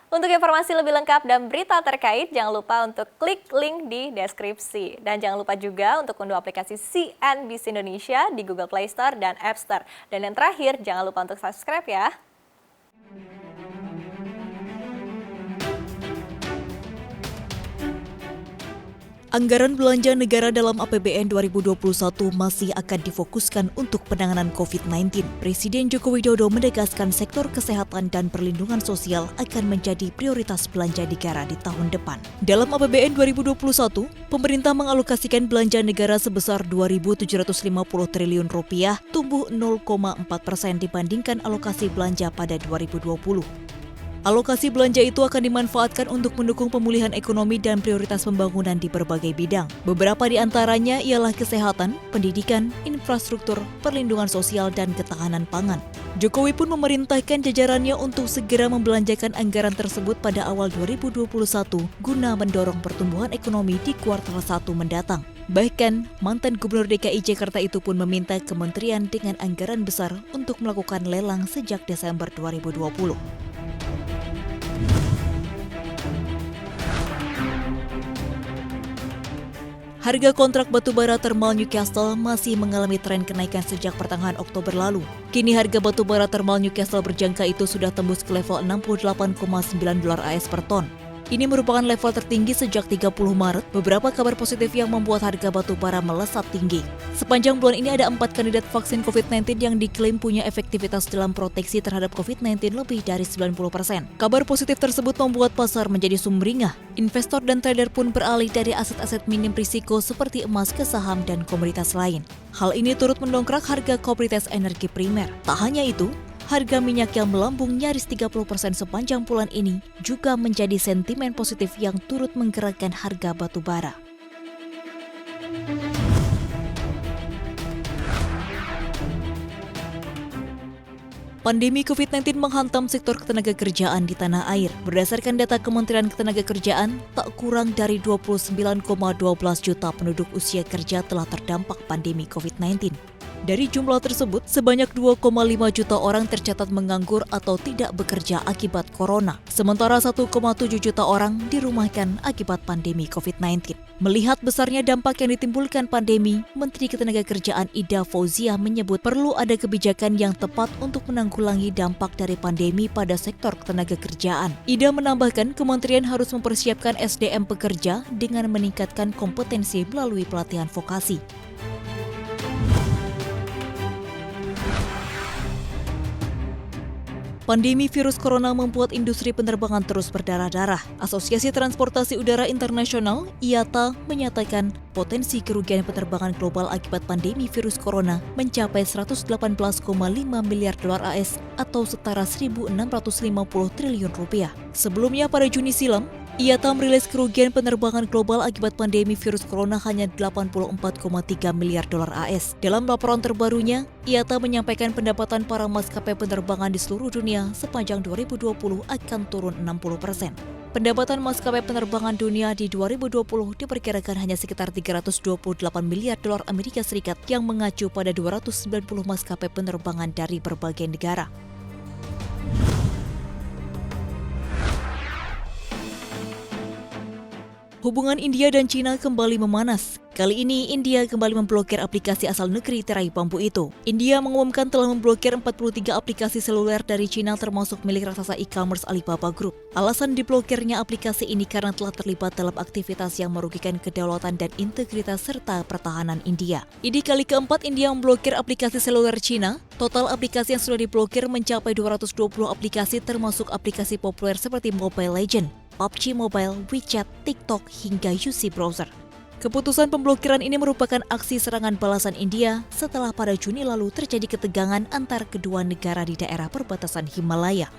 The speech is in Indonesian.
Untuk informasi lebih lengkap dan berita terkait, jangan lupa untuk klik link di deskripsi. Dan jangan lupa juga untuk unduh aplikasi CNBC Indonesia di Google Play Store dan App Store. Dan yang terakhir, jangan lupa untuk subscribe ya. Anggaran belanja negara dalam APBN 2021 masih akan difokuskan untuk penanganan COVID-19. Presiden Joko Widodo menegaskan sektor kesehatan dan perlindungan sosial akan menjadi prioritas belanja negara di tahun depan. Dalam APBN 2021, pemerintah mengalokasikan belanja negara sebesar Rp2.750 triliun, tumbuh 0,4% dibandingkan alokasi belanja pada 2020. Alokasi belanja itu akan dimanfaatkan untuk mendukung pemulihan ekonomi dan prioritas pembangunan di berbagai bidang. Beberapa di antaranya ialah kesehatan, pendidikan, infrastruktur, perlindungan sosial, dan ketahanan pangan. Jokowi pun memerintahkan jajarannya untuk segera membelanjakan anggaran tersebut pada awal 2021 guna mendorong pertumbuhan ekonomi di kuartal 1 mendatang. Bahkan, mantan Gubernur DKI Jakarta itu pun meminta kementerian dengan anggaran besar untuk melakukan lelang sejak Desember 2020. Harga kontrak batubara thermal Newcastle masih mengalami tren kenaikan sejak pertengahan Oktober lalu. Kini harga batubara thermal Newcastle berjangka itu sudah tembus ke level $68,9 AS per ton. Ini merupakan level tertinggi sejak 30 Maret, beberapa kabar positif yang membuat harga batubara melesat tinggi. Sepanjang bulan ini ada 4 kandidat vaksin COVID-19 yang diklaim punya efektivitas dalam proteksi terhadap COVID-19 lebih dari 90%. Kabar positif tersebut membuat pasar menjadi sumringah. Investor dan trader pun beralih dari aset-aset minim risiko seperti emas ke saham dan komoditas lain. Hal ini turut mendongkrak harga komoditas energi primer. Tak hanya itu, harga minyak yang melambung nyaris 30% sepanjang bulan ini juga menjadi sentimen positif yang turut menggerakkan harga batu bara. Pandemi COVID-19 menghantam sektor ketenagakerjaan di tanah air. Berdasarkan data Kementerian Ketenagakerjaan, tak kurang dari 29,12 juta penduduk usia kerja telah terdampak pandemi COVID-19. Dari jumlah tersebut, sebanyak 2,5 juta orang tercatat menganggur atau tidak bekerja akibat corona. Sementara 1,7 juta orang dirumahkan akibat pandemi COVID-19. Melihat besarnya dampak yang ditimbulkan pandemi, Menteri Ketenagakerjaan Ida Fauzia menyebut perlu ada kebijakan yang tepat untuk menanggulangi dampak dari pandemi pada sektor ketenagakerjaan. Ida menambahkan kementerian harus mempersiapkan SDM pekerja dengan meningkatkan kompetensi melalui pelatihan vokasi. Pandemi virus corona membuat industri penerbangan terus berdarah-darah. Asosiasi Transportasi Udara Internasional, IATA, menyatakan potensi kerugian penerbangan global akibat pandemi virus corona mencapai 118,5 miliar dolar AS atau setara 1.650 triliun rupiah. Sebelumnya pada Juni silam, IATA merilis kerugian penerbangan global akibat pandemi virus corona hanya 84,3 miliar dolar AS. Dalam laporan terbarunya, IATA menyampaikan pendapatan para maskapai penerbangan di seluruh dunia sepanjang 2020 akan turun 60%. Pendapatan maskapai penerbangan dunia di 2020 diperkirakan hanya sekitar 328 miliar dolar Amerika Serikat yang mengacu pada 290 maskapai penerbangan dari berbagai negara. Hubungan India dan China kembali memanas. Kali ini, India kembali memblokir aplikasi asal negeri tirai bambu itu. India mengumumkan telah memblokir 43 aplikasi seluler dari China termasuk milik raksasa e-commerce Alibaba Group. Alasan diblokirnya aplikasi ini karena telah terlibat dalam aktivitas yang merugikan kedaulatan dan integritas serta pertahanan India. Ini kali keempat India memblokir aplikasi seluler China. Total aplikasi yang sudah diblokir mencapai 220 aplikasi termasuk aplikasi populer seperti Mobile Legends, PUBG Mobile, WeChat, TikTok, hingga UC Browser. Keputusan pemblokiran ini merupakan aksi serangan balasan India setelah pada Juni lalu terjadi ketegangan antar kedua negara di daerah perbatasan Himalaya.